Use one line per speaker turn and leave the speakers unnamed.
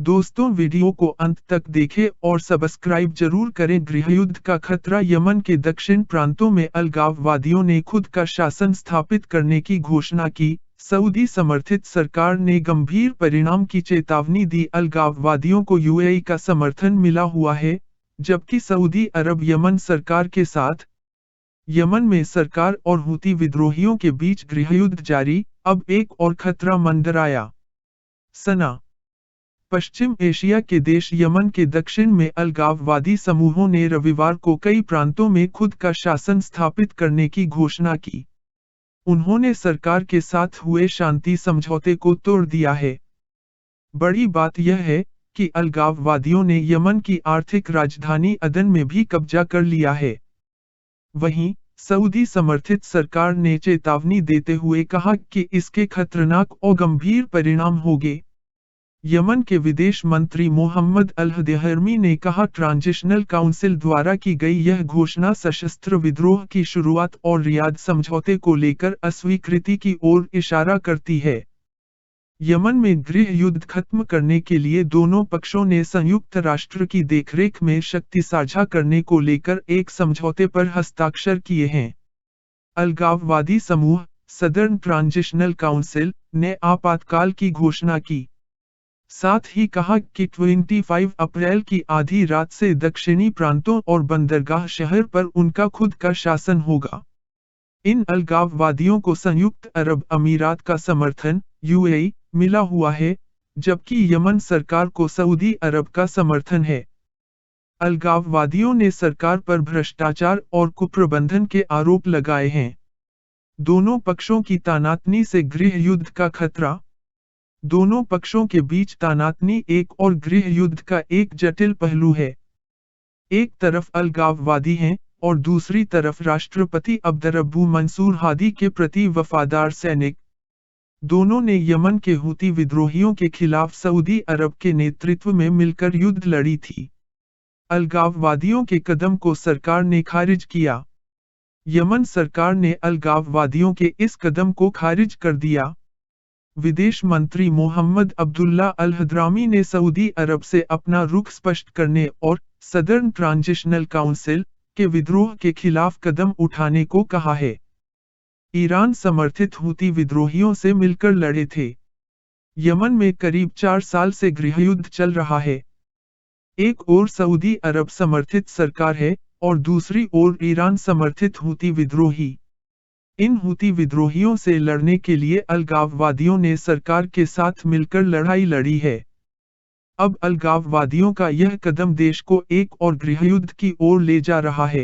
दोस्तों, वीडियो को अंत तक देखें और सब्सक्राइब जरूर करें। गृहयुद्ध का खतरा। यमन के दक्षिण प्रांतों में अलगाववादियों ने खुद का शासन स्थापित करने की घोषणा की। सऊदी समर्थित सरकार ने गंभीर परिणाम की चेतावनी दी। अलगाववादियों को यूएई का समर्थन मिला हुआ है, जबकि सऊदी अरब यमन सरकार के साथ। यमन में सरकार और हूती विद्रोहियों के बीच गृहयुद्ध जारी। अब एक और खतरा मंडराया। सना। पश्चिम एशिया के देश यमन के दक्षिण में अलगाववादी समूहों ने रविवार को कई प्रांतों में खुद का शासन स्थापित करने की घोषणा की। उन्होंने सरकार के साथ हुए शांति समझौते को तोड़ दिया है। बड़ी बात यह है कि अलगाववादियों ने यमन की आर्थिक राजधानी अदन में भी कब्जा कर लिया है। वहीं, सऊदी समर्थित सरकार ने चेतावनी देते हुए कहा कि इसके खतरनाक और गंभीर परिणाम होंगे। यमन के विदेश मंत्री मोहम्मद अल-हदेहरमी ने कहा, ट्रांजिशनल काउंसिल द्वारा की गई यह घोषणा सशस्त्र विद्रोह की शुरुआत और रियाद समझौते को लेकर अस्वीकृति की ओर इशारा करती है। यमन में गृह युद्ध खत्म करने के लिए दोनों पक्षों ने संयुक्त राष्ट्र की देखरेख में शक्ति साझा करने को लेकर एक समझौते पर हस्ताक्षर किए हैं। अलगाववादी समूह सदर्न ट्रांजिशनल काउंसिल ने आपातकाल की घोषणा की। साथ ही कहा कि 25 अप्रैल की आधी रात से दक्षिणी प्रांतों और बंदरगाह शहर पर उनका खुद का शासन होगा। इन अलगाववादियों को संयुक्त अरब अमीरात का समर्थन यूएई मिला हुआ है, जबकि यमन सरकार को सऊदी अरब का समर्थन है। अलगाववादियों ने सरकार पर भ्रष्टाचार और कुप्रबंधन के आरोप लगाए हैं। दोनों पक्षों की तानातनी से गृह युद्ध का खतरा। दोनों पक्षों के बीच तानातनी एक और गृह युद्ध का एक जटिल पहलू है। एक तरफ अलगाववादी हैं और दूसरी तरफ राष्ट्रपति अब्दुर्रब्बू मंसूर हादी के प्रति वफादार सैनिक। दोनों ने यमन के हूती विद्रोहियों के खिलाफ सऊदी अरब के नेतृत्व में मिलकर युद्ध लड़ी थी। अलगाववादियों के कदम को सरकार ने खारिज किया। यमन सरकार ने अलगाववादियों के इस कदम को खारिज कर दिया। विदेश मंत्री मोहम्मद अब्दुल्ला अल-हदरामी ने सऊदी अरब से अपना रुख स्पष्ट करने और सदर्न ट्रांजिशनल काउंसिल के विद्रोह के खिलाफ कदम उठाने को कहा है। ईरान समर्थित हूती विद्रोहियों से मिलकर लड़े थे। यमन में करीब 4 साल से गृहयुद्ध चल रहा है। एक ओर सऊदी अरब समर्थित सरकार है और दूसरी ओर ईरान समर्थित हूती विद्रोही। इन हूती विद्रोहियों से लड़ने के लिए अलगाववादियों ने सरकार के साथ मिलकर लड़ाई लड़ी है। अब अलगाववादियों का यह कदम देश को एक और गृहयुद्ध की ओर ले जा रहा है।